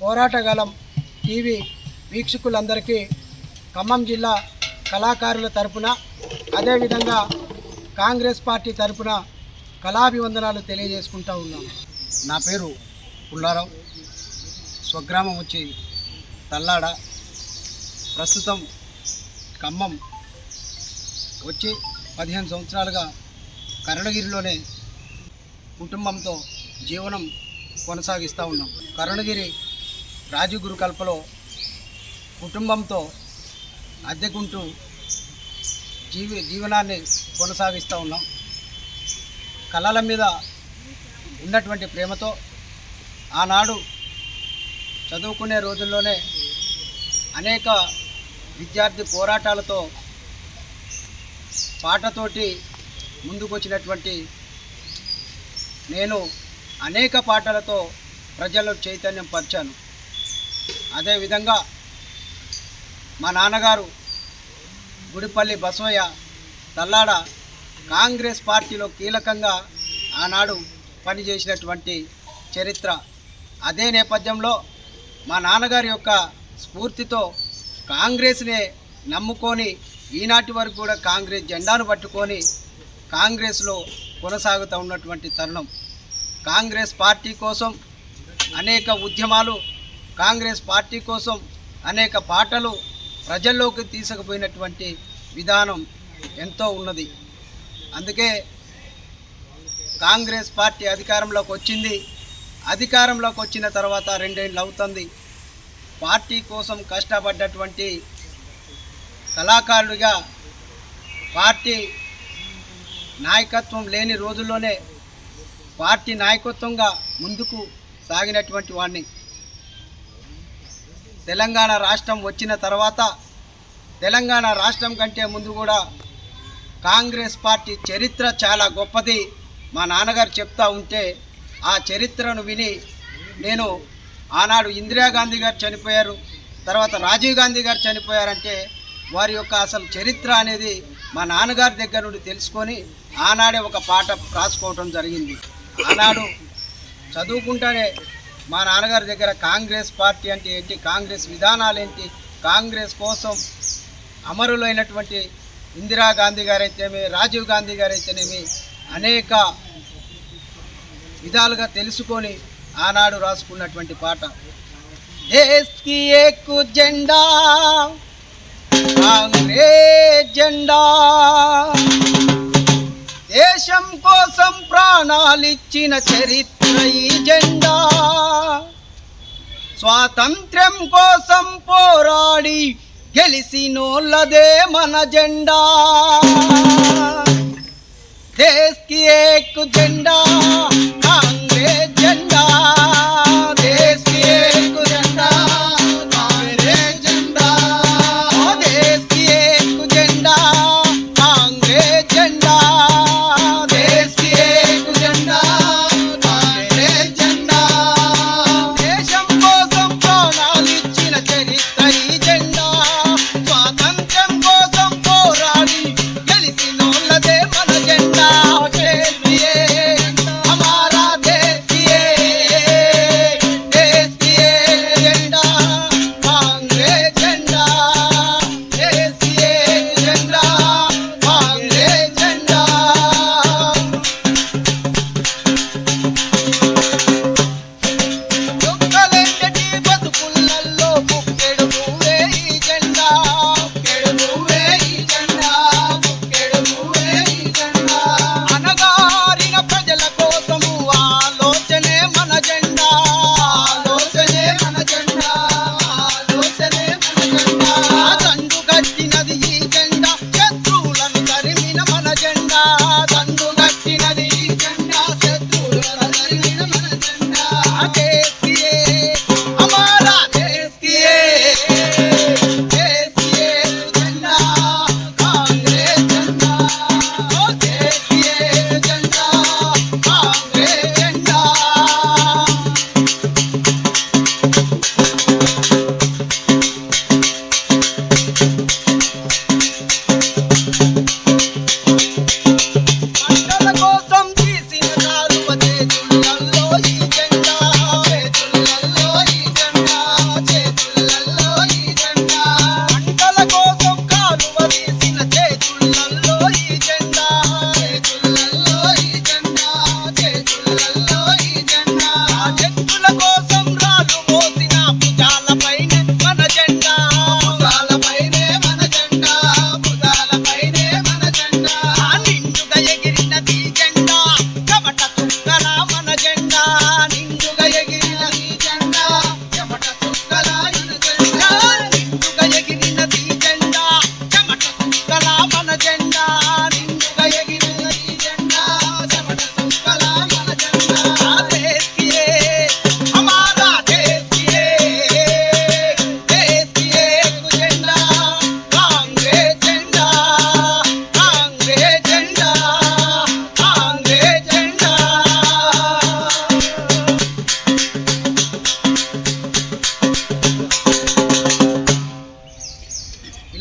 పోరాటగలం TV వీక్షకులందరికీ ఖమ్మం జిల్లా కళాకారుల తరపున అదేవిధంగా కాంగ్రెస్ పార్టీ తరపున కళాభివందనాలు తెలియజేసుకుంటూ ఉన్నాం. నా పేరు పుల్లారావు, స్వగ్రామం వచ్చి తల్లాడ. ప్రస్తుతం ఖమ్మం వచ్చి 15 సంవత్సరాలుగా కరుణగిరిలోనే కుటుంబంతో జీవనం కొనసాగిస్తూ ఉన్నాం. కరుణగిరి రాజగురు కల్పలో కుటుంబంతో అద్దెకుంటూ జీవనాన్ని కొనసాగిస్తూ ఉన్నాం. కళల మీద ఉన్నటువంటి ప్రేమతో ఆనాడు చదువుకునే రోజుల్లోనే అనేక విద్యార్థి పోరాటాలతో పాటతోటి ముందుకొచ్చినటువంటి నేను అనేక పాటలతో ప్రజల్లో చైతన్యం పరిచాను. అదేవిధంగా మా నాన్నగారు గుడిపల్లి బసవయ్య తల్లాడ కాంగ్రెస్ పార్టీలో కీలకంగా ఆనాడు పనిచేసినటువంటి చరిత్ర. అదే నేపథ్యంలో మా నాన్నగారి యొక్క స్ఫూర్తితో కాంగ్రెస్నే నమ్ముకొని ఈనాటి వరకు కూడా కాంగ్రెస్ జెండాను పట్టుకొని కాంగ్రెస్లో కొనసాగుతూ ఉన్నటువంటి తరుణం. కాంగ్రెస్ పార్టీ కోసం అనేక ఉద్యమాలు, కాంగ్రెస్ పార్టీ కోసం అనేక పాటలు ప్రజల్లోకి తీసుకుపోయినటువంటి విధానం ఎంతో ఉన్నది. అందుకే కాంగ్రెస్ పార్టీ అధికారంలోకి వచ్చింది. అధికారంలోకి వచ్చిన తర్వాత 2 ఏళ్ళు అవుతుంది. పార్టీ కోసం కష్టపడ్డటువంటి కళాకారుడిగా, పార్టీ నాయకత్వం లేని రోజుల్లోనే పార్టీ నాయకత్వంగా ముందుకు సాగినటువంటి వాడిని. తెలంగాణ రాష్ట్రం వచ్చిన తర్వాత తెలంగాణ రాష్ట్రం కంటే ముందు కూడా కాంగ్రెస్ పార్టీ చరిత్ర చాలా గొప్పది మా నాన్నగారు చెప్తా ఉంటే ఆ చరిత్రను విని నేను ఆనాడు ఇందిరాగాంధీ గారు చనిపోయారు, తర్వాత రాజీవ్ గాంధీ గారు చనిపోయారంటే వారి యొక్క అసలు చరిత్ర అనేది మా నాన్నగారి దగ్గర నుండి తెలుసుకొని ఆనాడే ఒక పాట రాసుకోవటం జరిగింది. ఆనాడు చదువుకుంటానే మా నాన్నగారి దగ్గర కాంగ్రెస్ పార్టీ అంటే ఏంటి, కాంగ్రెస్ విధానాలు ఏంటి, కాంగ్రెస్ కోసం అమరులైనటువంటి ఇందిరాగాంధీ గారైతేనే, రాజీవ్ గాంధీ గారైతేనేమి అనేక విధాలుగా తెలుసుకొని ఆనాడు రాసుకున్నటువంటి పాట. దేశ్ కి ఏక్ జెండా కాంగ్రెస్ జెండా, దేశం కోసం ప్రాణాలిచ్చిన చరిత్ర ఈ జెండా, స్వాతంత్ర్యం కోసం పోరాడి గెలిసినోళ్ళదే మన జెండా. దేశ్ కి ఏక్ జెండా కాంగ్రెస్ జెండా, దేశ్ కి ఏక్ జెండా కాంగ్రెస్ జెండా, దేశ్ కి ఏక్ జెండా కాంగ్రెస్ జెండా, దేశ్ కి ఏక్ జెండా కాంగ్రెస్ జెండా, దేశం కోసం ప్రాణాలిచ్చిన చరిత్ర ఈ జెండా, స్వాతంత్ర్యం కోసం పోరాడి గెలిసినోళ్ళదే మన జెండా. हमारा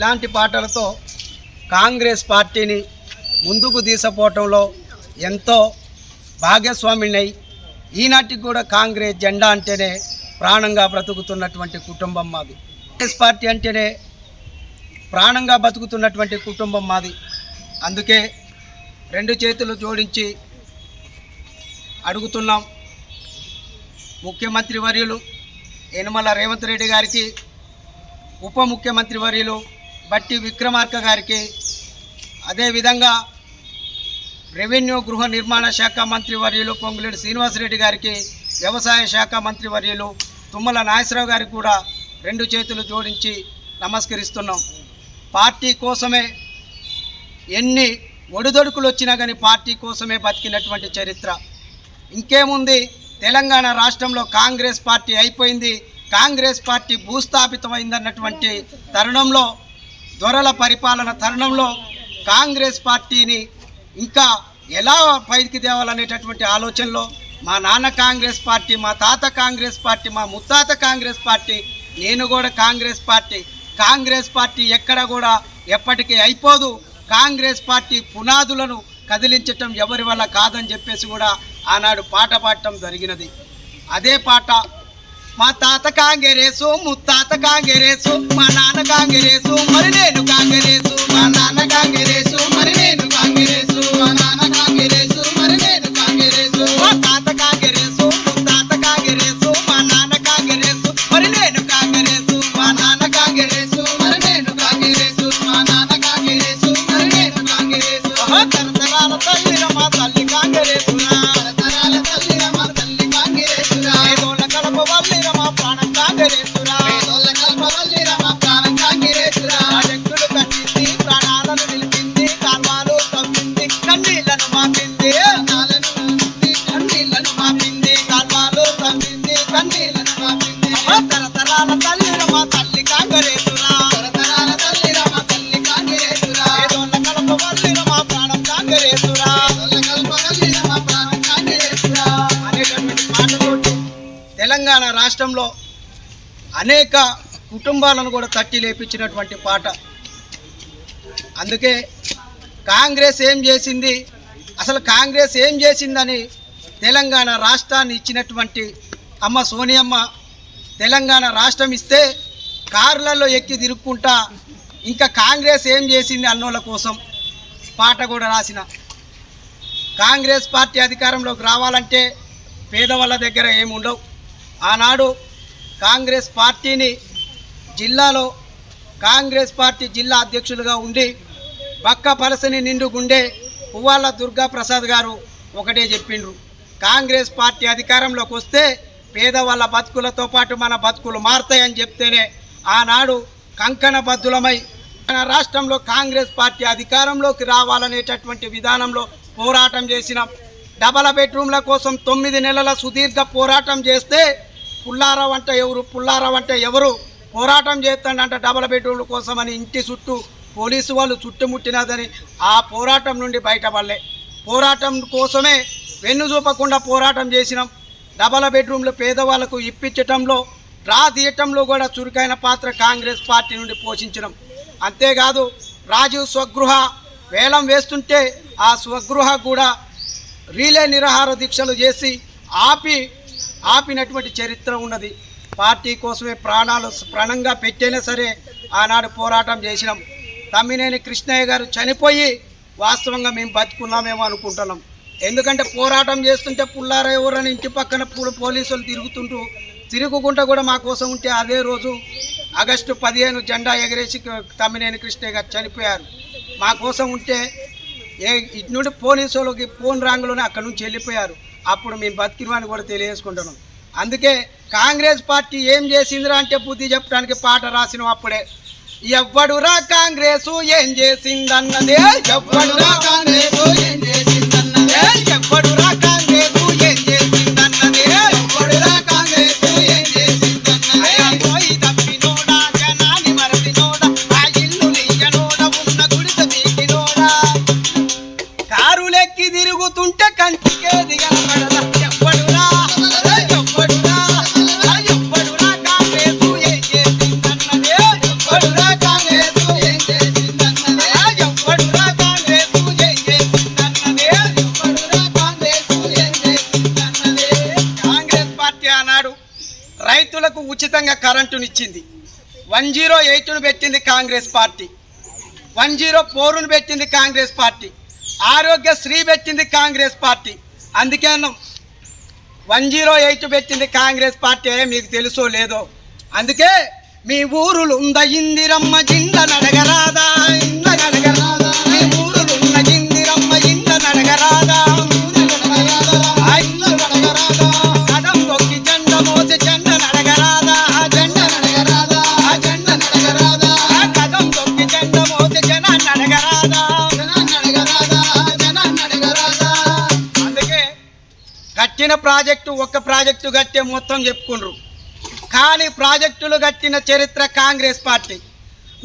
ఇలాంటి పాటలతో కాంగ్రెస్ పార్టీని ముందుకు తీసుకుపోవటంలో ఎంతో భాగస్వామినై ఈనాటికి కూడా కాంగ్రెస్ జెండా అంటేనే ప్రాణంగా బ్రతుకుతున్నటువంటి కుటుంబం మాది. కాంగ్రెస్ పార్టీ అంటేనే ప్రాణంగా బతుకుతున్నటువంటి కుటుంబం మాది. అందుకే రెండు చేతులు జోడించి అడుగుతున్నాం. ముఖ్యమంత్రి వర్యులు యనమల రేవంత్ రెడ్డి గారికి, ఉప ముఖ్యమంత్రి వర్యులు బట్టి విక్రమార్క గారికి, అదేవిధంగా రెవెన్యూ గృహ నిర్మాణ శాఖ మంత్రి వర్యులు పొంగులేటి శ్రీనివాసరెడ్డి గారికి, వ్యవసాయ శాఖ మంత్రి వర్యులు తుమ్మల నాగేశ్వరరావు గారికి కూడా రెండు చేతులు జోడించి నమస్కరిస్తున్నాం. పార్టీ కోసమే ఎన్ని ఒడిదొడుకులు వచ్చినా కానీ పార్టీ కోసమే బతికినటువంటి చరిత్ర. ఇంకేముంది, తెలంగాణ రాష్ట్రంలో కాంగ్రెస్ పార్టీ అయిపోయింది, కాంగ్రెస్ పార్టీ భూస్థాపితమైందన్నటువంటి తరుణంలో, దొరల పరిపాలన తరుణంలో కాంగ్రెస్ పార్టీని ఇంకా ఎలా పైకి తేవాలనేటటువంటి ఆలోచనలో మా నాన్న కాంగ్రెస్ పార్టీ, మా తాత కాంగ్రెస్ పార్టీ, మా ముత్తాత కాంగ్రెస్ పార్టీ, నేను కూడా కాంగ్రెస్ పార్టీ. కాంగ్రెస్ పార్టీ ఎక్కడ కూడా ఎప్పటికీ అయిపోదు. కాంగ్రెస్ పార్టీ పునాదులను కదిలించటం ఎవరి వల్ల కాదని చెప్పేసి కూడా ఆనాడు పాట పాడటం జరిగినది. అదే పాట మా తాత కాంగ్రెసు, ముత్తాత కాంగ్రెసు, మా నాన్న కాంగ్రెసు, మరి నేను కాంగ్రెసు, మా నాన్న కాంగ్రెసు, మరి నేను కాంగ్రెసు, మా నాన్న కాంగ్రెసు, మరి నేను కాంగ్రెసు, మా తాత కాంగ్రెసు, ముత్తాత కాంగ్రెసు, మా నాన్న కాంగ్రెసు, మరి నేను కాంగ్రెసు, మా నాన్న కాంగ్రెసు, మరి నేను కాంగ్రెసు, మా నాన్న కాంగ్రెసు, మరి నేను కాంగ్రెసు. తరతరాల తల్లిర మా తల్లి కాంగ్రెసురా, తరతరాల తల్లిర మా తల్లి కాంగ్రెసురా, ఏదోల కడప వల్లిర మా ప్రాణం కాంగ్రెసురా, ఏదోల కడప వల్లిర మా ప్రాణం కాంగ్రెసురా. ప్రాజెక్టులు కట్టింది, ప్రాణాలను నిలిపింది, కాల్వాలు తవ్వింది, కన్నీళ్లను మాపింది, కన్నీళ్లను మాపింది, కాల్వాలు తవ్వింది, కన్నీళ్లను మాపింది. తరతరాల తల్లిర మా తల్లి కాంగ్రెసురా, తరతరాల తల్లిర మా తల్లి కాంగ్రెసురా, ఏదోల కడప వల్లిర మా ప్రాణం కాంగ్రెసురా, ఏదోల కడప వల్లిర మా ప్రాణం కాంగ్రెసురా అనేటటువంటి మాటతోటి తెలంగాణ రాష్ట్రంలో అనేక కుటుంబాలను కూడా తట్టి లేపించినటువంటి పాట. అందుకే కాంగ్రెస్ ఏం చేసింది, అసలు కాంగ్రెస్ ఏం చేసిందని తెలంగాణ రాష్ట్రాన్ని ఇచ్చినటువంటి అమ్మ సోనియమ్మ తెలంగాణ రాష్ట్రం ఇస్తే కార్లలో ఎక్కి తిరుక్కుంటా ఇంకా కాంగ్రెస్ ఏం చేసింది అన్నోళ్ళ కోసం పాట కూడా రాసిన. కాంగ్రెస్ పార్టీ అధికారంలోకి రావాలంటే పేదవాళ్ళ దగ్గర ఏముండవు. ఆనాడు కాంగ్రెస్ పార్టీని జిల్లాలో కాంగ్రెస్ పార్టీ జిల్లా అధ్యక్షులుగా ఉండి బక్క పలసని నిండు గుండె పువ్వాళ్ళ దుర్గాప్రసాద్ గారు ఒకటే చెప్పిండ్రు, కాంగ్రెస్ పార్టీ అధికారంలోకి వస్తే పేదవాళ్ళ బతుకులతో పాటు మన బతుకులు మారుతాయని చెప్తేనే ఆనాడు కంకణబద్ధులమై మన రాష్ట్రంలో కాంగ్రెస్ పార్టీ అధికారంలోకి రావాలనేటటువంటి విధానంలో పోరాటం చేసినాం. డబల్ బెడ్రూమ్ల కోసం 9 నెలల సుదీర్ఘ పోరాటం చేస్తే పుల్లారావు అంటే ఎవరు, పుల్లారావు అంటే ఎవరు పోరాటం చేస్తాడంట డబల్ బెడ్రూమ్ల కోసం అని ఇంటి చుట్టూ పోలీసు వాళ్ళు చుట్టుముట్టినదని ఆ పోరాటం నుండి బయటపడలే. పోరాటం కోసమే వెన్ను చూపకుండా పోరాటం చేసినాం. డబల్ బెడ్రూమ్లు పేదవాళ్లకు ఇప్పించటంలో, డ్రా తీయటంలో కూడా చురుకైన పాత్ర కాంగ్రెస్ పార్టీ నుండి పోషించడం. అంతేకాదు రాజీవ్ స్వగృహ వేలం వేస్తుంటే ఆ స్వగృహ కూడా రీలే నిరాహార దీక్షలు చేసి ఆపినటువంటి చరిత్ర ఉన్నది. పార్టీ కోసమే ప్రాణంగా పెట్టైనా సరే ఆనాడు పోరాటం చేసినాం. తమ్మినేని కృష్ణయ్య గారు చనిపోయి వాస్తవంగా మేము బతుకున్నామేమో అనుకుంటున్నాం. ఎందుకంటే పోరాటం చేస్తుంటే పుల్లారా ఎవరని ఇంటి పక్కన పోలీసులు తిరుగుకుంటూ కూడా మా కోసం ఉంటే అదే రోజు ఆగస్టు 15 జెండా ఎగరేసి తమ్మినేని కృష్ణయ్య గారు చనిపోయారు. మా కోసం ఉంటే ఇటు నుండి పోలీసులకి ఫోన్ రాంగులోనే అక్కడి నుంచి వెళ్ళిపోయారు. అప్పుడు మేము బతికినవాన్ని కూడా తెలియజేసుకుంటున్నాం. అందుకే కాంగ్రెస్ పార్టీ ఏం చేసిందిరా అంటే బుద్ధి చెప్పడానికి పాట రాసినాం. అప్పుడే ఎవ్వడురా కాంగ్రెసు ఏం చేసిందన్నదే, ఎవ్వడురా కాంగ్రెసు ఏం చేసిందన్నదే, ఎవ్వడురా కాంగ్రెసు ఏం చేసిందన్నదే, ఎవ్వడురా కాంగ్రెసు ఏం చేసిందన్నదే. పోయి తప్పినోడా, జనాన్ని మరచినోడా, ఆ ఇల్లు నీయనోడా, ఉన్న గుడిసె మీకినోడా, కారులెక్కి తిరుగుతుంటే కంటికేది కనపడదా, ఎవ్వడురా ఎవ్వడురా ఎవ్వడురా కాంగ్రెసు ఏం చేసిందన్నదే, ఎవ్వడురా కాంగ్రెసు ఏం రైతులకు ఉచితంగా కరెంటునిచ్చింది. 108ను పెట్టింది కాంగ్రెస్ పార్టీ, 104ను పెట్టింది కాంగ్రెస్ పార్టీ, ఆరోగ్యశ్రీ పెట్టింది కాంగ్రెస్ పార్టీ. అందుకే 108 పెట్టింది కాంగ్రెస్ పార్టీ, మీకు తెలుసో లేదో. అందుకే మీ ఊరులు ఉంద ఇందిరమ్మ జింద నడగరాదా, ఇంద నడగరాదా, మీ ఊరులు ఉన్న ఇందిరమ్మ ఇంద నడగరాదా, కదం తొక్కి జెండ మోసి జెండ నడగరాదా, జెండ నడగరాదా, జెండ నడగరాదా, కదం తొక్కి జెండ మోసి జన నడగరాదా, జన నడగరాదా, జన నడగరాదా. అందుకే కట్టిన ప్రాజెక్టు ఒక్క ప్రాజెక్టు కట్టే మొత్తం చెప్పుకుండ్రు, కానీ ప్రాజెక్టులు కట్టిన చరిత్ర కాంగ్రెస్ పార్టీ.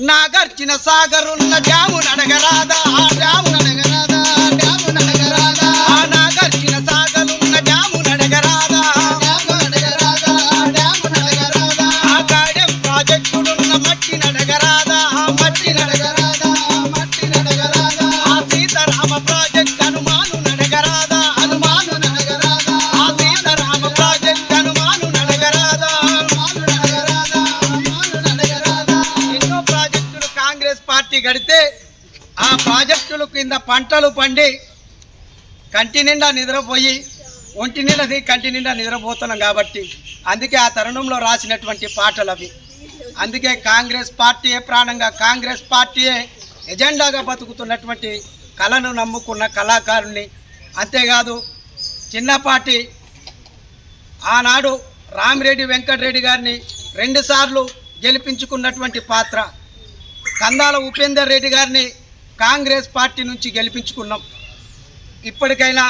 నాగార్జున సాగర్ ఉన్న డ్యాము నడగరాదా, ఆ డ్యాము నడగరాదా, డ్యాము నడగరాదా, ఆ నాగార్జున సాగర్ ఉన్న డ్యాము నడగరాదా, డ్యాము నడగరాదా, డ్యాము నడగరాదా, ఆ గాడెం ప్రాజెక్టులున్న మట్టి నడగరాదా, ఆ మట్టి నడగరాదా, మట్టి నడగరాదా, ఆ సీతారామ ప్రాజెక్ట్ హనుమాను నడగరాదా, హనుమాను నడగరాదా, ఆ సీతారామ ప్రాజెక్ట్ హనుమాను నడగరాదా, హనుమాను నడగరాదా, హనుమాను నడగరాదా. ఎన్నో ప్రాజెక్టులు కాంగ్రెస్ పార్టీ కడితే ఆ ప్రాజెక్టుల కింద పంటలు పండి కంటి నిండా నిద్రపోయి ఒంటి నిండా కంటి నిండా నిద్రపోతున్నాం కాబట్టి అందుకే ఆ తరుణంలో రాసినటువంటి పాటలు అవి. అందుకే కాంగ్రెస్ పార్టీయే ప్రాణంగా, కాంగ్రెస్ పార్టీయే ఎజెండాగా బతుకుతున్నటువంటి కళను నమ్ముకున్న కళాకారుణ్ణి. అంతేకాదు చిన్నపాటి ఆనాడు రామిరెడ్డి వెంకటరెడ్డి గారిని 2 సార్లు గెలిపించుకున్నటువంటి పాత్ర, కందాల ఉపేందర్ రెడ్డి గారిని కాంగ్రెస్ పార్టీ నుంచి గెలిపించుకున్నాం. ఇప్పటికైనా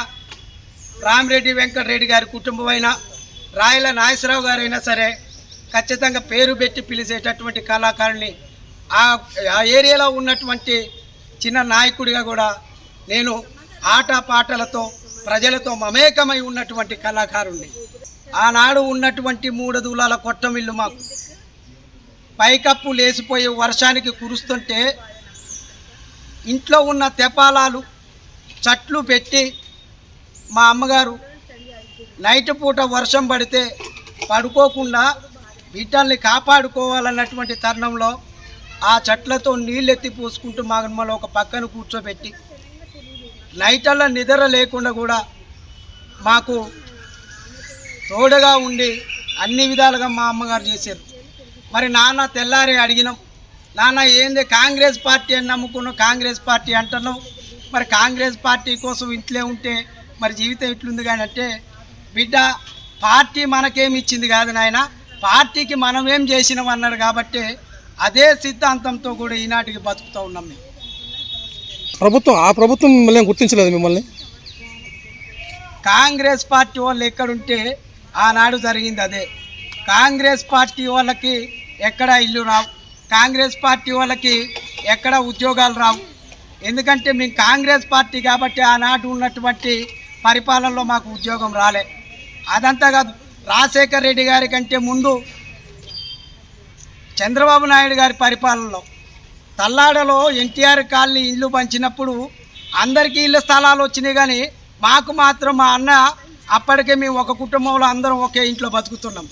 రామిరెడ్డి వెంకటరెడ్డి గారి కుటుంబం అయినా రాయల నాగేశ్వరరావు గారైనా సరే ఖచ్చితంగా పేరు పెట్టి పిలిచేటటువంటి కళాకారుని, ఆ ఏరియాలో ఉన్నటువంటి చిన్న నాయకుడిగా కూడా నేను ఆటపాటలతో ప్రజలతో మమేకమై ఉన్నటువంటి కళాకారుణ్ణి. ఆనాడు ఉన్నటువంటి 3 దూలాల కొట్టమిల్లు మాకు పైకప్పు లేసిపోయి వర్షానికి కురుస్తుంటే ఇంట్లో ఉన్న తెపాలాలు చట్లు పెట్టి మా అమ్మగారు నైట్ పూట వర్షం పడితే పడుకోకుండా బిడ్డల్ని కాపాడుకోవాలన్నటువంటి తరుణంలో ఆ చెట్లతో నీళ్ళెత్తి పూసుకుంటూ మమ్మల్ని ఒక పక్కన కూర్చోబెట్టి నైటల్లా నిద్ర లేకుండా కూడా మాకు తోడుగా ఉండి అన్ని విధాలుగా మా అమ్మగారు చేశారు. మరి నాన్న తెల్లారి అడిగినాం, నాన్న ఏంది కాంగ్రెస్ పార్టీ అని నమ్ముకున్నావు, కాంగ్రెస్ పార్టీ అంటున్నావు, మరి కాంగ్రెస్ పార్టీ కోసం ఇంట్లో ఉంటే మరి జీవితం ఎట్లుంది కానీ అంటే, బిడ్డ పార్టీ మనకేమి ఇచ్చింది కాదు నాయన, పార్టీకి మనం ఏం చేసినాం అన్నాడు. కాబట్టి అదే సిద్ధాంతంతో కూడా ఈనాటికి బతుకుతూ ఉన్నాం మేము. ప్రభుత్వం మిమ్మల్ని గుర్తించలేదు. మిమ్మల్ని కాంగ్రెస్ పార్టీ వాళ్ళు ఎక్కడుంటే ఆనాడు జరిగింది అదే. కాంగ్రెస్ పార్టీ వాళ్ళకి ఎక్కడ ఇల్లు రావు, కాంగ్రెస్ పార్టీ వాళ్ళకి ఎక్కడ ఉద్యోగాలు రావు. ఎందుకంటే మేము కాంగ్రెస్ పార్టీ కాబట్టి ఆనాడు ఉన్నటువంటి పరిపాలనలో మాకు ఉద్యోగం రాలే. అదంతా కాదు, రాజశేఖర్ రెడ్డి గారి కంటే ముందు చంద్రబాబు నాయుడు గారి పరిపాలనలో తల్లాడలో ఎన్టీఆర్ కాలనీ ఇల్లు పంచినప్పుడు అందరికీ ఇళ్ళ స్థలాలు వచ్చినాయి, కానీ మాకు మాత్రం మా అన్న అప్పటికే మేము ఒక కుటుంబంలో అందరం ఒకే ఇంట్లో బతుకుతున్నాం,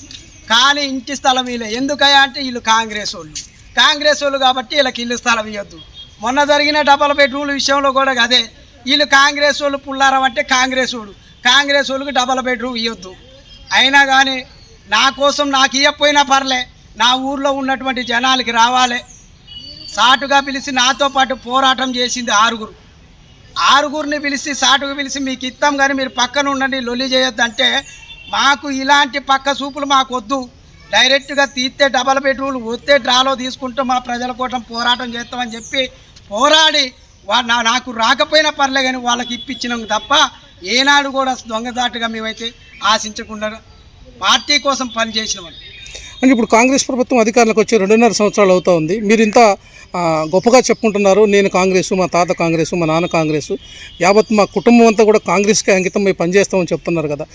కానీ ఇంటి స్థలం వీలే. ఎందుకయ్యా అంటే వీళ్ళు కాంగ్రెస్ వాళ్ళు కాబట్టి వీళ్ళకి ఇల్లు స్థలం ఇవ్వద్దు. మొన్న జరిగిన డబల్ బెడ్రూమ్ల విషయంలో కూడా అదే, వీళ్ళు కాంగ్రెస్ వాళ్ళు పుల్లారం అంటే కాంగ్రెస్ వాళ్ళకి డబల్ బెడ్రూమ్ ఇవ్వద్దు. అయినా కానీ నా కోసం నాకు ఇవ్వకపోయినా పర్లే, నా ఊర్లో ఉన్నటువంటి జనాలకి రావాలి. సాటుగా పిలిచి నాతో పాటు పోరాటం చేసింది 6గురిని పిలిచి సాటుగా పిలిచి మీకు ఇస్తాం కానీ మీరు పక్కన ఉండండి, లొల్లి చేయొద్దు అంటే మాకు ఇలాంటి పక్క చూపులు మాకు వద్దు, డైరెక్ట్గా తీస్తే డబల్ బెడ్రూమ్లు వస్తే డ్రాలో తీసుకుంటూ మా ప్రజల కోసం పోరాటం చేస్తామని చెప్పి పోరాడి నాకు రాకపోయినా పర్లే కానీ వాళ్ళకి ఇప్పించినాం తప్ప ఏనాడు కూడా దొంగదాటుగా మేమైతే ఆశించకుండా పార్టీ కోసం పనిచేసినామని. అంటే ఇప్పుడు కాంగ్రెస్ ప్రభుత్వం అధికారంలోకి వచ్చి 2.5 సంవత్సరాలు అవుతా ఉంది. మీరు ఇంత గొప్పగా చెప్పుకుంటున్నారు, నేను కాంగ్రెస్, మా తాత కాంగ్రెస్, మా నాన్న కాంగ్రెస్, యావత్ మా కుటుంబం అంతా కూడా కాంగ్రెస్కి అంకితం మేము పనిచేస్తామని చెప్తున్నారు కదా.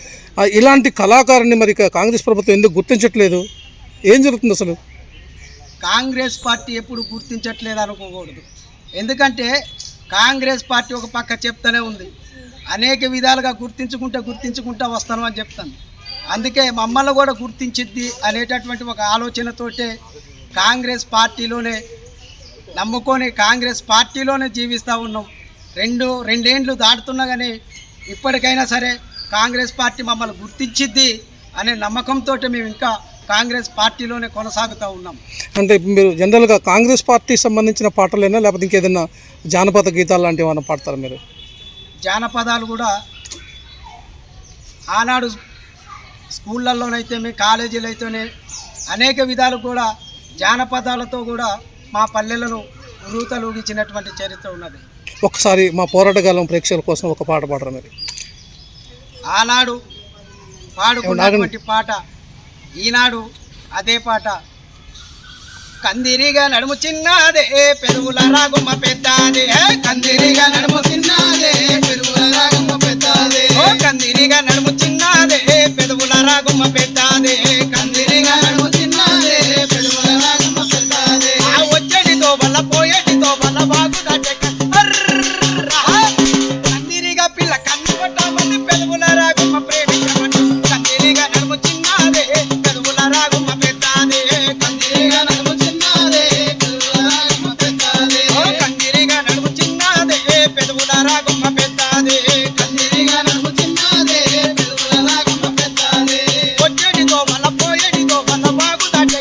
ఇలాంటి కళాకారుని మరి కాంగ్రెస్ ప్రభుత్వం ఎందుకు గుర్తించట్లేదు? ఏం జరుగుతుంది అసలు? కాంగ్రెస్ పార్టీ ఎప్పుడు గుర్తించట్లేదు అనుకోకూడదు. ఎందుకంటే కాంగ్రెస్ పార్టీ ఒక పక్క చెప్తూనే ఉంది, అనేక విధాలుగా గుర్తించుకుంటా వస్తాను అని చెప్తాను. అందుకే మమ్మల్ని కూడా గుర్తించిద్ది అనేటటువంటి ఒక ఆలోచనతోటే కాంగ్రెస్ పార్టీలోనే నమ్ముకొని కాంగ్రెస్ పార్టీలోనే జీవిస్తూ ఉన్నాం. రెండేండ్లు దాటుతున్నా కానీ ఇప్పటికైనా సరే కాంగ్రెస్ పార్టీ మమ్మల్ని గుర్తించిద్ది అనే నమ్మకంతో మేము ఇంకా కాంగ్రెస్ పార్టీలోనే కొనసాగుతూ ఉన్నాం. అంటే మీరు జనరల్గా కాంగ్రెస్ పార్టీ సంబంధించిన పాటలేనా లేకపోతే ఇంకేదైనా జానపద గీతాలు లాంటివి ఏమైనా పాడతారా మీరు? జానపదాలు కూడా ఆనాడు స్కూళ్ళల్లోనైతేనే కాలేజీలు అయితేనే అనేక విధాలు కూడా జానపదాలతో కూడా మా పల్లెలను ఉరూతలూగించినటువంటి చరిత్ర ఉన్నది. ఒకసారి మా పోరాటగాలం ప్రేక్షకుల కోసం ఒక పాట పాడరా మీరు? ఆనాడు పాడుకున్నటువంటి పాట ఈనాడు అదే పాట. కందిరిగా నడుము చిన్నదే పెరుగుల రాగుమ్మ పెద్దదే, కందిరిగా నడుము చిన్నదే పెరుగుల రాగుమ్మ పెద్దదే, కందిరిగా నడుము చిన్నదే పెరుగుల రాగుమ్మ పెద్దదే, కందిరిగా నడుము చిన్నదే పెరుగుల రాగుమ్మ పెద్దదే, ఆ వచ్చేటితో వల్ల పోయేటితో వల్ల బాగు దాటే కందిరిగా పిల్ల కన్ను కొట్టమని పెరుగుల రాగుమ్మ ప్రేమించమని, కందిరిగా నడుము చిన్నదే పెరుగుల రాగుమ్మ పెద్దదే, కందిరిగా నడుము చిన్నదే పెరుగుల రాగుమ్మ పెద్దదే, కందిరిగా నడుము చిన్నదే పెరుగుల రాగుమ్మ పెద్దదే, కందిరిగా నడుము చిన్నదే పెరుగుల రాగుమ్మ పెద్దదే, వచ్చేటితో వల్ల పోయేటితో వల్ల బాగు దాటే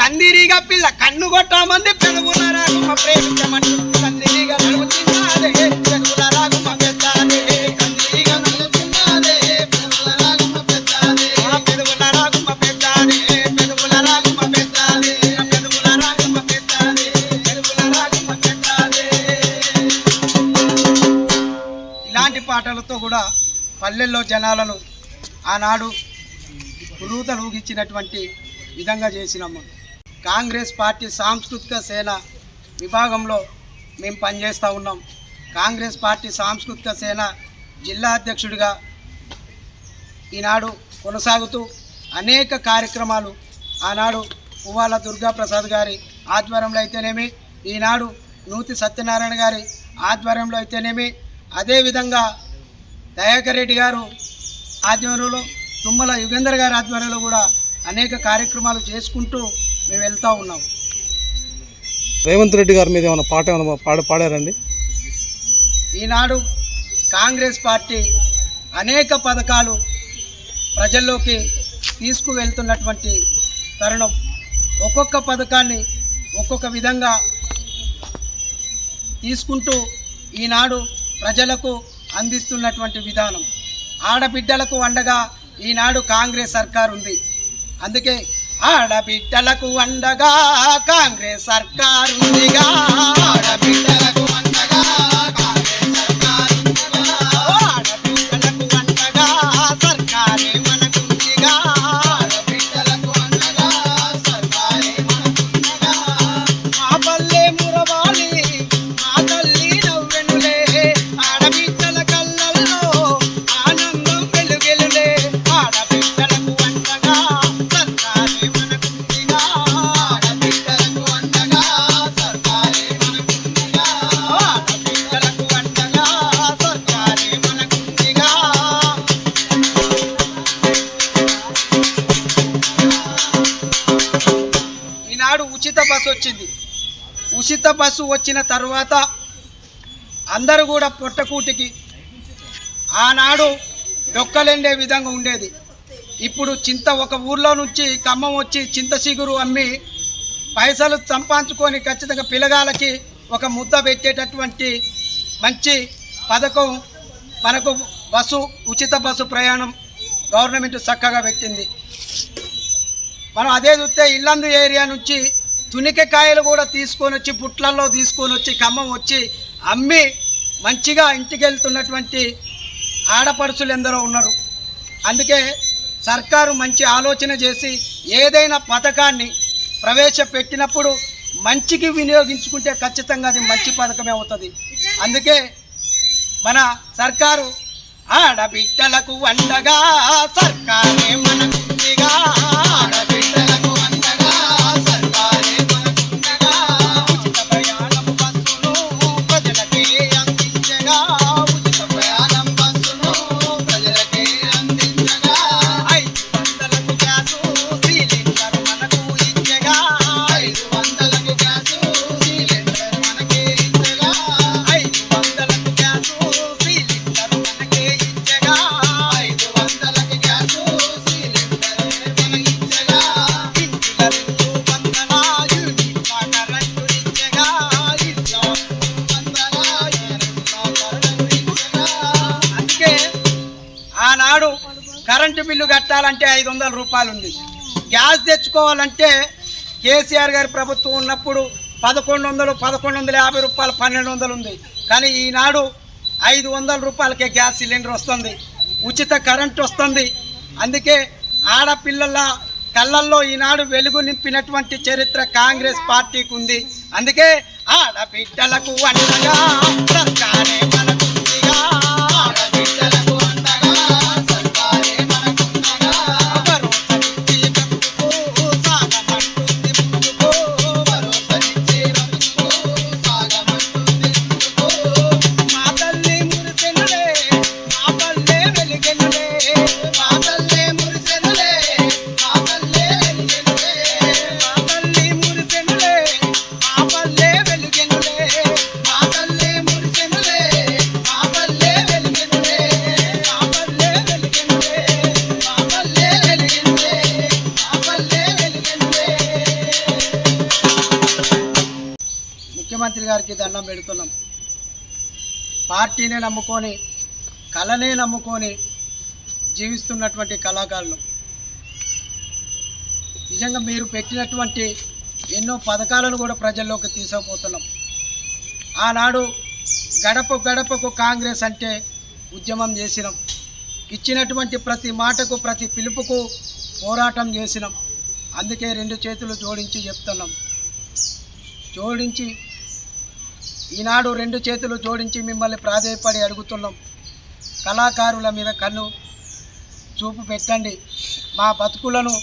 కందిరిగా పిల్ల కన్ను కొట్టమంది పెరుగుల రాగుమ్మ ప్రేమించమని, కందిరిగా నడుము చిన్నదే పెరుగుల రాగుమ్మ పెద్దదే, కందిరిగా నడుము చిన్నదే పెరుగుల రాగుమ్మ పెద్దదే, పెరుగుల రాగుమ్మ పెద్దదే, పెరుగుల రాగుమ్మ పెద్దదే, పెరుగుల రాగుమ్మ పెద్దదే, పెరుగుల రాగుమ్మ పెద్దదే. ఇలాంటి పాటలతో కూడా పల్లెల్లో జనాలను ఆనాడు ఉరూతలూగించినటువంటి విధంగా చేసినాము. కాంగ్రెస్ పార్టీ సాంస్కృతిక సేన విభాగంలో మేము పనిచేస్తూ ఉన్నాం. కాంగ్రెస్ పార్టీ సాంస్కృతిక సేన జిల్లా అధ్యక్షుడిగా ఈనాడు కొనసాగుతూ అనేక కార్యక్రమాలు ఆనాడు పువ్వాల దుర్గాప్రసాద్ గారి ఆధ్వర్యంలో అయితేనేమి, ఈనాడు నూతి సత్యనారాయణ గారి ఆధ్వర్యంలో అయితేనేమి, అదేవిధంగా దయాకర్ రెడ్డి గారు ఆధ్వర్యంలో, తుమ్మల యుగేందర్ గారి ఆధ్వర్యంలో కూడా అనేక కార్యక్రమాలు చేసుకుంటూ మేము వెళ్తూ ఉన్నాం. రేవంత్ రెడ్డి గారి మీద ఏమైనా పాట ఏమైనా పాడారండి? ఈనాడు కాంగ్రెస్ పార్టీ అనేక పథకాలు ప్రజల్లోకి తీసుకువెళ్తున్నటువంటి తరుణం. ఒక్కొక్క పథకాన్ని ఒక్కొక్క విధంగా తీసుకుంటూ ఈనాడు ప్రజలకు అందిస్తున్నటువంటి విధానం. ఆడబిడ్డలకు అండగా ఈనాడు కాంగ్రెస్ సర్కార్ ఉంది. అందుకే ఆడబిడ్డలకు అండగా కాంగ్రెస్ సర్కార్ ఉందిగా, ఆడబిడ్డలకు అండగా కాంగ్రెస్ సర్కార్ ఉందిగా, ఆడబిడ్డలకు అండగా సర్కారే మనకుందిగా, ఆడబిడ్డలకు అండగా సర్కారే మనకుందిగా, మా పల్లె మురవాలి మా తల్లి నవ్వెనులే, ఆడబిడ్డల కళ్ళల్లో ఆనందం వెలుగెలులే, ఆడబిడ్డలకు అండగా సర్కారే మనకుందిగా, ఆడబిడ్డలకు అండగా సర్కారే మనకుందిగా, ఆడబిడ్డలకు అండగా సర్కారే మనకుందిగా. ఈనాడు ఉచిత బస్సు వచ్చింది. ఉచిత బస్సు వచ్చిన తర్వాత అందరూ కూడా పొట్టకూటికి ఆనాడు డొక్కలెండే విధంగా ఉండేది. ఇప్పుడు ఒక ఊర్లో నుంచి ఖమ్మం వచ్చి చింత చిగురు అమ్మి పైసలు సంపాదించుకొని ఖచ్చితంగా పిల్లగాళ్ళకి ఒక ముద్ద పెట్టేటటువంటి మంచి పథకం మనకు ఉచిత బస్సు ప్రయాణం గవర్నమెంట్ చక్కగా పెట్టింది. మనం అదే చూస్తే ఇల్లందు ఏరియా నుంచి తునికకాయలు కూడా తీసుకొని వచ్చి బుట్లల్లో తీసుకొని వచ్చి ఖమ్మం వచ్చి అమ్మి మంచిగా ఇంటికి వెళ్తున్నటువంటి ఆడపడుచులు ఎందరో ఉన్నారు. అందుకే సర్కారు మంచి ఆలోచన చేసి ఏదైనా పథకాన్ని ప్రవేశపెట్టినప్పుడు మంచికి వినియోగించుకుంటే ఖచ్చితంగా అది మంచి పథకమే అవుతుంది. అందుకే మన సర్కారు ఆడబిడ్డలకు అండగా సర్కారే మనకుందిగా, ఆడబిడ్డలకు అండగా సర్కారే మనకుండగా, ఉచిత ప్రయాణం బస్సును ప్రజలకే అందించగా, ఉచిత ప్రయాణం బస్సును ప్రజలకే తెచ్చుకోవాలంటే 500 రూపాయలు ఉంది. గ్యాస్ తెచ్చుకోవాలంటే కేసీఆర్ గారి ప్రభుత్వం ఉన్నప్పుడు 1100, 1150 రూపాయలు, 1200 ఉంది. కానీ ఈనాడు 500 రూపాయలకే గ్యాస్ సిలిండర్ వస్తుంది, ఉచిత కరెంట్ వస్తుంది. అందుకే ఆడపిల్లల కళ్ళల్లో ఈనాడు వెలుగు నింపినటువంటి చరిత్ర కాంగ్రెస్ పార్టీకి ఉంది. అందుకే ఆడబిడ్డలకు అండగా సర్కారే మనకుందిగా, ఆడబిడ్డలకు అండగా సర్కారే మనకుందిగా. భరోసానిచ్చి బ్రతుకు సాగమంటుంది ముందుకు, భరోసానిచ్చి బ్రతుకు సాగమంటుంది ముందుకు. మా తల్లి మురిసెనులే, మా పల్లె వెలిగెనులే, మా తల్లి మురిసెనులే, మా పల్లె వెలిగెనులే, మా తల్లి మురిసెనులే, మా పల్లె వెలిగెనులే, మా తల్లి మురిసెనులే, మా పల్లె వెలిగెనులే, మా పల్లె వెలిగెనులే, మా పల్లె వెలిగెనులే, మా పల్లె వెలిగెనులే. ముఖ్యమంత్రి గారికి దండం పెడుతున్నాం. పార్టీనే నమ్ముకొని, కళనే నమ్ముకొని జీవిస్తున్నటువంటి కళాకారులు, నిజంగా మీరు పెట్టినటువంటి ఎన్నో పథకాలను కూడా ప్రజల్లోకి తీసుకుపోతున్నాం. ఆనాడు గడప గడపకు కాంగ్రెస్ అంటే ఉద్యమం చేసినాం. ఇచ్చినటువంటి ప్రతి మాటకు, ప్రతి పిలుపుకు పోరాటం చేసినాం. అందుకే 2 చేతులు జోడించి చెప్తున్నాం. ఈనాడు 2 చేతులు జోడించి మిమ్మల్ని ప్రాధేయపడి అడుగుతున్నాం. కళాకారుల మీద కన్ను చూపు పెట్టండి, మా బతుకులను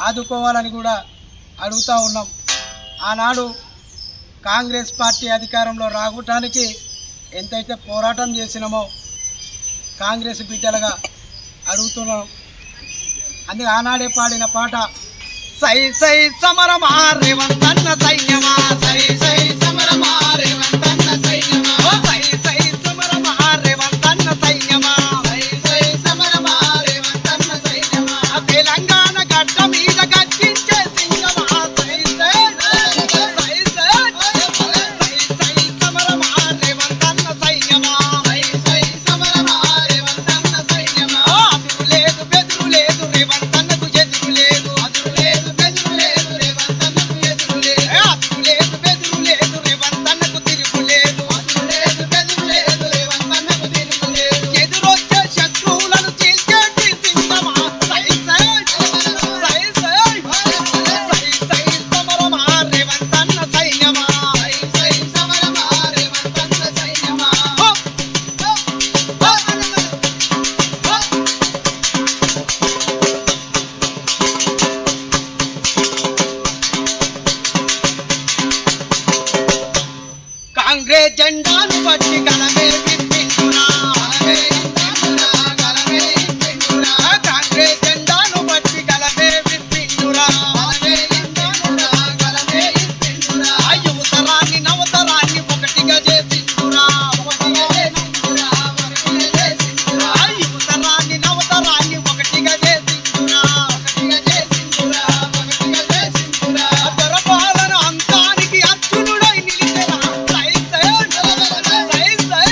ఆదుకోవాలని కూడా అడుగుతూ ఉన్నాం. ఆనాడు కాంగ్రెస్ పార్టీ అధికారంలో రావటానికి ఎంతైతే పోరాటం చేసినామో కాంగ్రెస్ బిడ్డలుగా అడుగుతున్నాం. అందుకే ఆనాడే పాడిన పాట సై సై సమరమా రేవంతన్న సైన్యమా, సై సై సమరమా రేవంతన్న సైన్యమా, సై సై సమరమా రేవంతన్న సైన్యమా, సై సై సమరమా రేవంతన్న సైన్యమా. తెలంగాణ గడ్డ మీద గర్జించే సింగమా, సై సై సై సై సై సై సమరమా రేవంతన్న సైన్యమా, సై సై సమరమా రేవంతన్న సైన్యమా. అదురు లేదు బెదురు లేదు రేవంతన్నకు ఎదురు లేదు, అదురు లేదు బెదురు లేదు రేవంతన్నకు ఎదురు లేదు, అదురు లేదు బెదురు లేదు రేవంతన్నకు తిరుగు లేదు, అదురు లేదు బెదురు లేదు రేవంతన్నకు తిరుగు లేదు. ఎదురొచ్చే శత్రువులను చీల్చేటి సింగమా, సై సై సై సై సై సై సమరమా రేవంతన్న సైన్యమా, సై సై సమరమా రేవంతన్న సైన్యమా. కాంగ్రెస్ జెండాను పట్టి గలమే విప్పిండురా, గలమే విప్పిండురా, గలమే విప్పిండురా. కాంగ్రెస్ జెండాను పట్టి గలమే విప్పిండురా, గలమే విప్పిండురా, గలమే విప్పిండురా. యువతరాన్ని నవతరాన్ని ఒకటిగా చేసిండురా, ఒకటిగా చేసిండురా, ఒకటిగా చేసిండురా. యువతరాన్ని నవతరాన్ని ఒకటిగా చేసిండురా, ఒకటిగా చేసిండురా, ఒకటిగా చేసిండురా. దొరపాలన అంతానికి అర్జునుడై నిలిచెరా, సై సై సై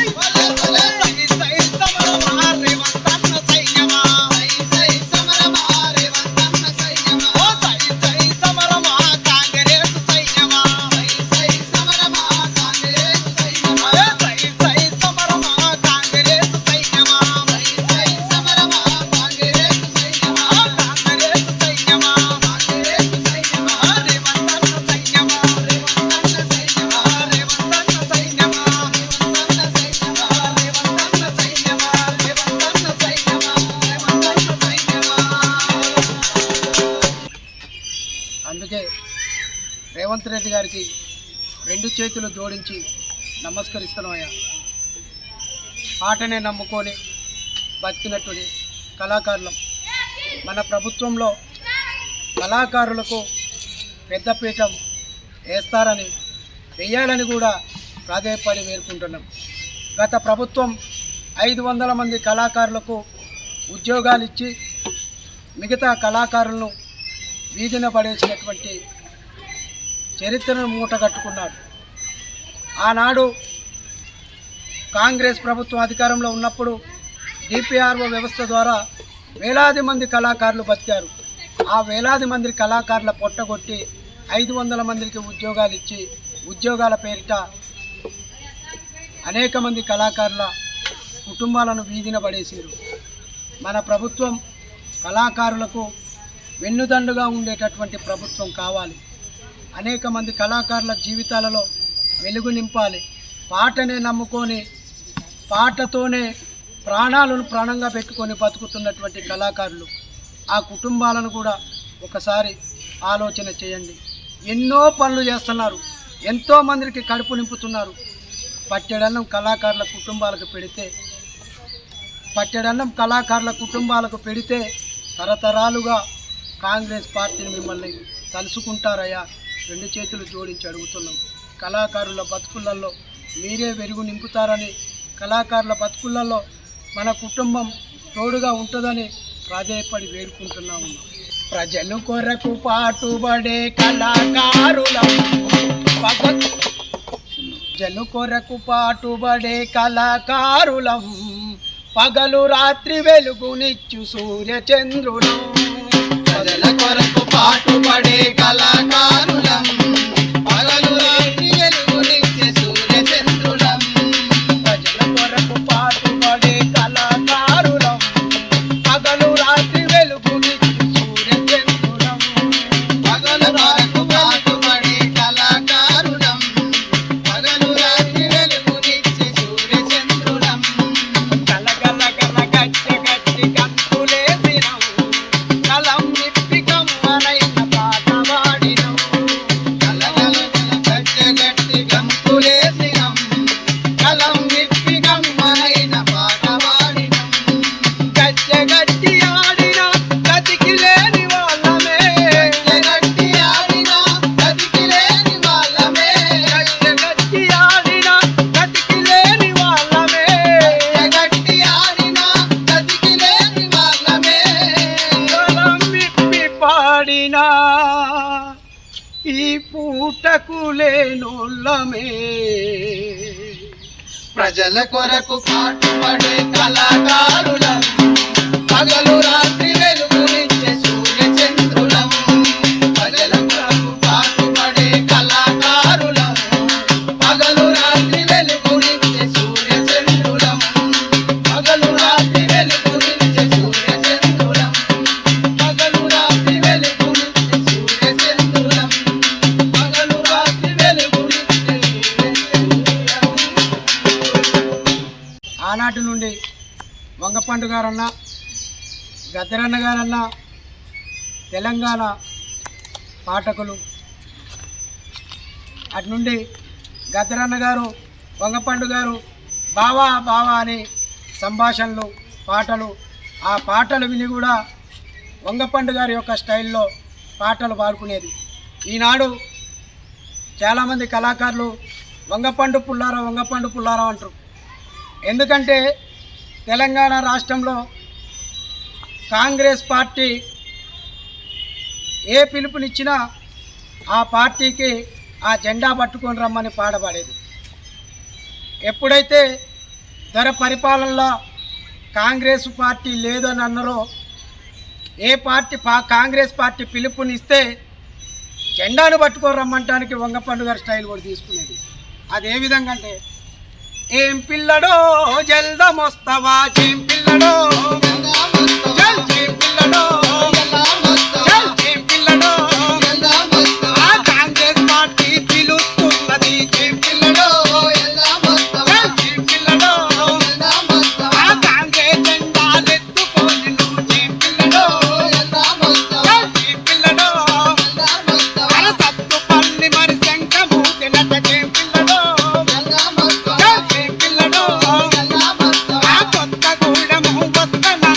సై సై సై సమరమా రేవంతన్న సైన్యమా, సై సై సమరమా రేవంతన్న సైన్యమా. ఓ సై సై సమరమా కాంగ్రెస్ సైన్యమా, సై సై సమరమా కాంగ్రెస్ సైన్యమా, సై సై సమరమా కాంగ్రెస్ సైన్యమా, సై సై సమరమా కాంగ్రెస్ సైన్యమా, కాంగ్రెస్ సైన్యమా, కాంగ్రెస్ సైన్యమా. రేవంతన్న సైన్యమా, రేవంతన్న సైన్యమా, రేవంతన్న సైన్యమా, రేవంతన్న సైన్యమా, రేవంతన్న సైన్యమా, రేవంతన్న సైన్యమా, రేవంతన్న సైన్యమా. అందుకే రేవంత్ రెడ్డి గారికి 2 చేతులు జోడించి నమస్కరిస్తున్నామయ్యా. పాటనే నమ్ముకొని బతికినటువంటి కళాకారులం. మన ప్రభుత్వంలో కళాకారులకు పెద్దపీఠం వేయాలని కూడా ప్రాధేయపడి వేడుకుంటున్నాం. గత ప్రభుత్వం 500 మంది కళాకారులకు ఉద్యోగాలు ఇచ్చి మిగతా కళాకారులను వీధిన పడేసినటువంటి చరిత్రను మూటగట్టుకున్నాడు. ఆనాడు కాంగ్రెస్ ప్రభుత్వం అధికారంలో ఉన్నప్పుడు డిపిఆర్ఓ వ్యవస్థ ద్వారా వేలాది మంది కళాకారులు బతికారు. ఆ వేలాది మంది కళాకారుల పొట్టగొట్టి 500 మందికి ఉద్యోగాలు ఇచ్చి ఉద్యోగాల పేరిట అనేక మంది కళాకారుల కుటుంబాలను వీధిన పడేసారు. మన ప్రభుత్వం కళాకారులకు వెన్నుదండుగా ఉండేటటువంటి ప్రభుత్వం కావాలి. అనేక మంది కళాకారుల జీవితాలలో వెలుగు నింపాలి. పాటనే నమ్ముకొని పాటతోనే ప్రాణాలను ప్రాణంగా పెట్టుకొని బతుకుతున్నటువంటి కళాకారులు, ఆ కుటుంబాలను కూడా ఒకసారి ఆలోచన చేయండి. ఎన్నో పనులు చేస్తున్నారు, ఎంతోమందికి కడుపు నింపుతున్నారు. పట్టెడన్నం కళాకారుల కుటుంబాలకు పెడితే తరతరాలుగా కాంగ్రెస్ పార్టీని మిమ్మల్ని తలుసుకుంటారయ్యా. 2 చేతులు జోడించి అడుగుతున్నాం. కళాకారుల బతుకులలో మీరే వెలుగు నింపుతారని, కళాకారుల బతుకులలో మన కుటుంబం తోడుగా ఉంటుందని ప్రాధేయపడి వేడుకుంటున్నాము. ప్రజలు కొరకు పాటుపడే కళాకారులం, ప్రజలు కొరకు పాటుపడే కళాకారులం, పగలు రాత్రి వెలుగునిచ్చు సూర్యచంద్రులం. ప్రజల కొరకు పాటుపడే కళాకారులం, పగలు రాత్రి వెలుగునిచ్చే సూర్యచంద్రులం. ప్రజల కొరకు పాటుపడే కళాకారులం, పగలు రాత్రి వెలుగునిచ్చు సూర్యచంద్రులం. పగలు కొరకు పాటుపడే కళాకారులం, పగలు రాత్రి వెలుగునిచ్చే సూర్యచంద్రులం. గలగల గల గట్టి గట్టి గంతులేసినం, కలం విప్పి కమ్మనైన పాట పాడినం. గలగల గట్టి గట్టి గంతులేసినం, కలం విప్పి గమ్మనైన పాట పాడినం. గజ్జె గట్టి ఆడిన గతికి లేని వాళ్ళమే, గట్టి ఆడిన గతికి లేని వాళ్ళమే, గజ్జె గట్టి ఆడిన గతికి లేని వాళ్ళమే. గట్టి ఆడిన గతికి లేని వాళ్ళమే. కలం విప్పి పాడిన ఈ పూటకు లేనోళ్ళమే. ప్రజల కొరకు పాటుపడే కళాకారులం, పగలు రాత్రి వెలుగునిచ్చే సూర్యచంద్రులం. ప్రజల కొరకు పాటుపడే కళాకారులం, పగలు రాత్రి వెలుగునిచ్చే సూర్యచంద్రులం. పగలు రాత్రి వెలుగునిచ్చే సూర్యచంద్రులం. పగలు రాత్రి వెలుగునిచ్చే సూర్యచంద్రులం. పగలు రాత్రి వెలుగునిచ్చే సూర్యచంద్రులం. ఆనాటి నుండి వంగపండు గారన్నా, గద్దరన్న గారన్నా తెలంగాణ పాఠకులు. అటు నుండి గద్దరన్న గారు, వంగపండు గారు బావా బావా అని సంభాషణలు, పాటలు, ఆ పాటలు విని కూడా వంగపండు గారి యొక్క స్టైల్లో పాటలు పాడుకునేది. ఈనాడు చాలామంది కళాకారులు వంగపండు పుల్లారా అంటారు. ఎందుకంటే తెలంగాణ రాష్ట్రంలో కాంగ్రెస్ పార్టీ ఏ పిలుపునిచ్చినా ఆ పార్టీకి ఆ జెండా పట్టుకొని రమ్మని పాడబడేది. ఎప్పుడైతే ధర పరిపాలనలో కాంగ్రెస్ పార్టీ లేదని అన్నారో, ఏ పార్టీ కాంగ్రెస్ పార్టీ పిలుపునిస్తే జెండాను పట్టుకొని రమ్మంటానికి వంగపండు గారి స్టైల్ కూడా తీసుకునేది. అది ఏ విధంగా అంటే, ఏం పిల్లడో జల్దమొస్తవా, ఏం పిల్లడో చల్ ఏం పిల్లడో చల్ ఏం పిల్లడో, ఆ కాంగ్రెస్ పార్టీ పిలుస్తున్నది ఏం పిల్లడో చల్ ఏం పిల్లడో, ఆ కాంగ్రెస్ జెండాలెత్తుకొని నువ్వు ఏం పిల్లడో చల్ ఏం పిల్లడో, అర సత్తు పల్లి మరి శంఖ మూతినట ఏం పిల్లడో చల్ ఏం పిల్లడో, ఆ కొత్త గూడెము వస్తనా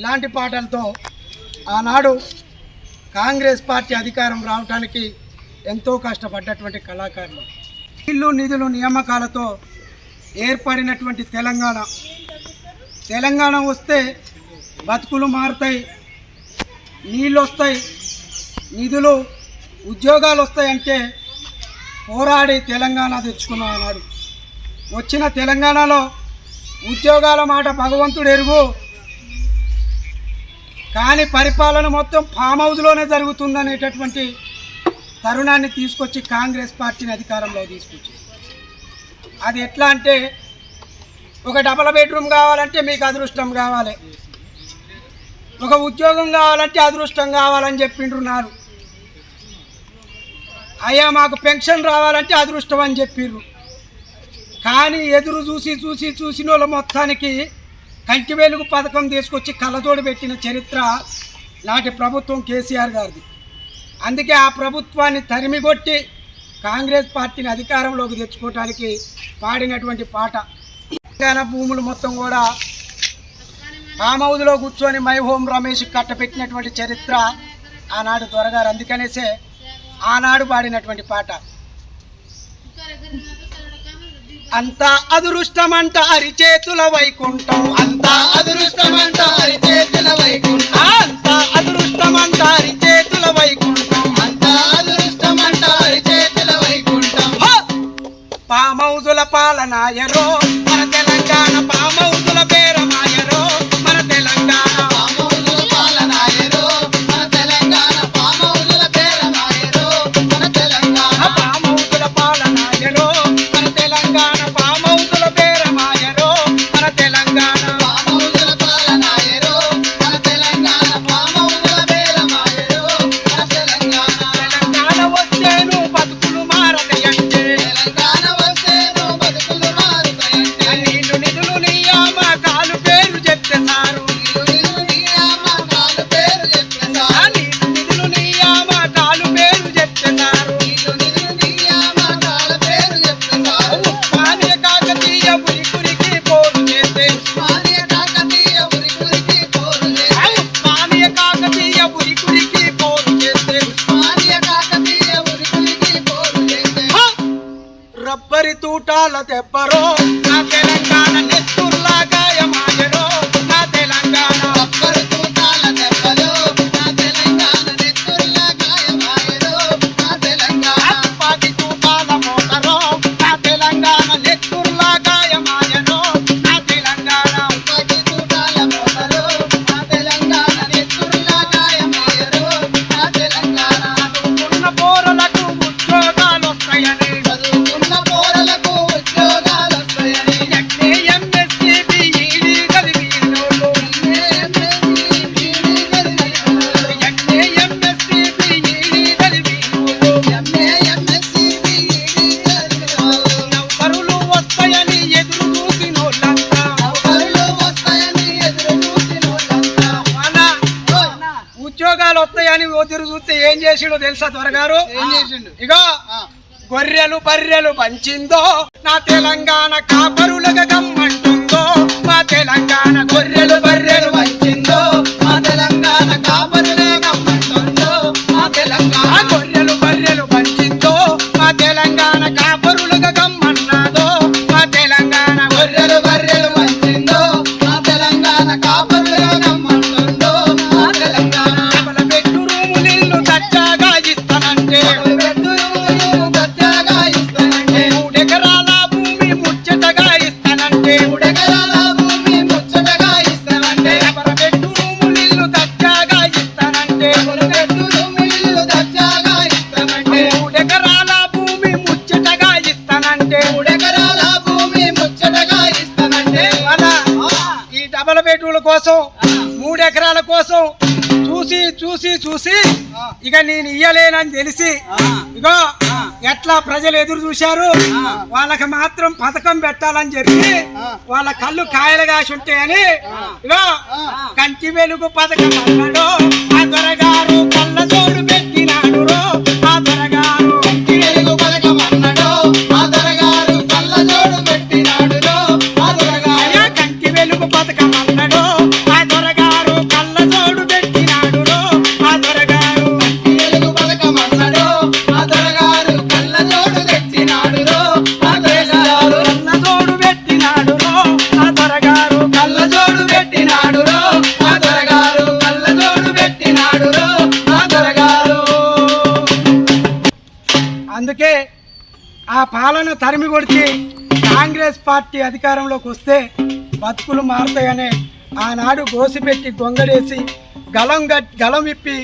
ఇలాంటి పాటలతో ఆనాడు కాంగ్రెస్ పార్టీ అధికారం రావడానికి ఎంతో కష్టపడ్డటువంటి కళాకారులు, ఇల్లు నిధులు నియామకాలతో ఏర్పడినటువంటి తెలంగాణ వస్తే బతుకులు మారుతాయి, నీళ్ళు వస్తాయి, నిధులు ఉద్యోగాలు వస్తాయంటే పోరాడి తెలంగాణ తెచ్చుకున్నాం అన్నాడు. వచ్చిన తెలంగాణలో ఉద్యోగాల మాట భగవంతుడు ఎరుగు, కానీ పరిపాలన మొత్తం ఫామ్ హౌస్లోనే జరుగుతుందనేటటువంటి తరుణాన్ని తీసుకొచ్చి కాంగ్రెస్ పార్టీని అధికారంలో తీసుకొచ్చింది. అది ఎట్లా అంటే ఒక డబల్ బెడ్రూమ్ కావాలంటే మీకు అదృష్టం కావాలి, ఒక ఉద్యోగం కావాలంటే అదృష్టం కావాలని చెప్పిండ్రున్నారు. అయ్యా మాకు పెన్షన్ రావాలంటే అదృష్టం అని చెప్పిర్రు. కానీ ఎదురు చూసిన వాళ్ళ మొత్తానికి కంటి వెలుగు పథకం తీసుకొచ్చి కళ్ళజోడు పెట్టిన చరిత్ర నాటి ప్రభుత్వం కేసీఆర్ గారిది. అందుకే ఆ ప్రభుత్వాన్ని తరిమికొట్టి కాంగ్రెస్ పార్టీని అధికారంలోకి తెచ్చుకోవడానికి పాడినటువంటి పాట. తెలంగాణ భూములు మొత్తం కూడా ఫామ్ హౌస్లో కూర్చొని మై హోమ్ రమేష్ కట్టపెట్టినటువంటి చరిత్ర ఆనాడు దొరగారు. అందుకనేసే ఆనాడు పాడినటువంటి పాట. అంతా అదృష్టమంట అరిచేతుల వైకుంఠం, అంతా అదృష్టమంట అరిచేతుల వైకుంఠం, అంతా అదృష్టమంట అరిచేతుల వైకుంఠం, అంతా అదృష్టమంట అరిచేతుల వైకుంఠం. ఫామ్ హౌజుల పాలనాయరో మన తెలంగాణ, ఫామ్ హౌజుల పేరమాయరో మన తెలంగాణ, ఫామ్ హౌజుల పాలనాయరో మన తెలంగాణ, ఫామ్ హౌజుల పేరమాయరో మన తెలంగాణ, ఫామ్ హౌజుల పాలనాయరో మన తెలంగాణ, ఫామ్ హౌజుల పేరమాయరో మన తెలంగాణ, ఫామ్ హౌజుల పాలనాయరో మన తెలంగాణ, ఫామ్ హౌజుల పేరమాయరో మన తెలంగాణ. తెలంగాణ వస్తేను బతుకులు మారతాయంటే, తెలంగాణ వస్తేను బతుకులు మారతాయంటే, నీళ్ళు నిధులు నియామకాలు పేరు చెప్తే సారు, నీళ్ళు నియామకాలు పేరు చెప్తే సారు, నీళ్ళు నిధులు నియామకాలు పేరు చెప్తే సారు, నీళ్ళు నిధులు నియామకాల పేరు చెప్తే సారు. ఉస్మానియా కాకతీయ ఉరికురికి పోరు చేస్తే, ఉస్మానియా కాకతీయ ఉరికురికి పోరు చేస్తే, ఉస్మానియా కాకతీయ ఉరికురికి పోరు చేస్తే, ఉస్మానియా కాకతీయ ఉరికురికి పోరు చేస్తే. రబ్బరి తూటాల దెబ్బరో నా తెలంగాణ నెత్తుర్లా గాయమాయరో నా తెలంగాణ, రబ్బరి తూటాల దెబ్బలో నా తెలంగాణ నెత్తుర్లా గాయమాయరో నా తెలంగాణ, తుపాకి తూటాల మోతరో నా తెలంగాణ నెత్తుర్లా గాయమాయరో నా తెలంగాణ, తుపాకి తూటాల మోతరో నా తెలంగాణ నెత్తుర్లా గాయమాయరో నా తెలంగాణ. చదువుకున్న పోరలకు ఉద్యోగాలు వస్తాయని, చదువుకున్న పోరలకు ఉద్యోగాలు వస్తాయని, ఎంఎస్సీ బీఈడీ చదివినోళ్ళు, ఎంఎస్సీ బీఈడీ చదివినోళ్ళు, ఎంఎస్సీ బీఈడీ చదివినోళ్ళు, ఎంఎస్సీ బీఈడీ చదివినోళ్ళు. నౌకరులు వస్తాయని ఎదురు చూసినోళ్ళంతా, నౌకరులు వస్తాయని ఎదురు చూసినోళ్ళంతా, ఉద్యోగాలు వస్తాయని ఎదురు చూస్తే ఏం చేసిండో తెలుసా దొరగారు? ఏం చేసిండు? ఇగో గొర్రెలు బర్రెలు పంచిందో నా తెలంగాణ కాపరులుగా గమ్మంటుందో, మా తెలంగాణ గొర్రెలు బర్రెలు పంచిందో మా తెలంగాణ కాపరులుగా గమ్మంటుందో, మా తెలంగాణ గొర్రెలు బర్రెలు పంచిందో మా తెలంగాణ కాపరులుగా గమ్మన్నాదో, మా తెలంగాణ గొర్రెలు బర్రెలు పంచిందో మా తెలంగాణ కాపరులుగా గమ్మంటుందో, మా తెలంగాణ. డబల్ బెడ్రూము నిల్లు దచ్చాగా ఇస్తానంటే, మూడెకరాల భూమి ముచ్చటగా ఇస్తానంటే, మూడెకరాల భూమి ముచ్చటగా ఇస్తానంటే, డబల్ బెడ్రూము నిల్లు దచ్చాగా ఇస్తానంటే, డబల్ బెడ్రూము నిల్లు దచ్చాగా ఇస్తానంటే, మూడెకరాల భూమి ముచ్చటగా ఇస్తానంటే, మూడెకరాల భూమి ముచ్చటగా ఇస్తానంటే. అలా ఈ డబల్ బెడ్రూమ్ల కోసం 3 ఎకరాల కోసం చూసి ఇక నేను ఇయ్యలేనని తెలిసి ఇగో ఎట్లా ప్రజలు ఎదురు చూశారు. వాళ్ళకి మాత్రం పథకం పెట్టాలని చెప్పి వాళ్ళ కళ్ళు కాయలు కాసి ఉంటాయని ఇగో కంటి వెలుగు పథకం అన్నాడు ఆ దొరగారు, కళ్ళ జోడు పెట్టినాడు రో ఆ దొరగారు, కంటి వెలుగు పథకం అన్నాడు ఆ దొరగారు, కళ్ళ జోడు పెట్టినాడు రో ఆ దొరగారు, కంటి వెలుగు పథకం అన్నాడు ఆ దొరగారు, ఆ పాలన తరిమి కొడితే కాంగ్రెస్ పార్టీ అధికారంలోకి వస్తే బతుకులు మారుతాయనే ఆనాడు గోసిపెట్టి గొంగడేసి గలం ఇప్పి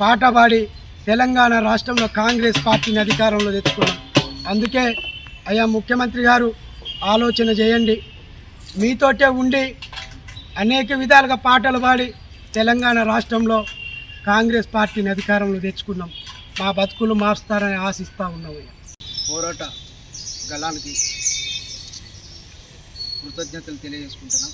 పాట పాడి తెలంగాణ రాష్ట్రంలో కాంగ్రెస్ పార్టీని అధికారంలో తెచ్చుకున్నాం. అందుకే అయ్యా ముఖ్యమంత్రి గారు ఆలోచన చేయండి. మీతోటే ఉండి అనేక విధాలుగా పాటలు పాడి తెలంగాణ రాష్ట్రంలో కాంగ్రెస్ పార్టీని అధికారంలో తెచ్చుకున్నాం. మా బతుకులు మారుస్తారని ఆశిస్తూ ఉన్నాం. పోరాట గలానికి కృతజ్ఞతలు తెలియజేసుకుంటున్నాం.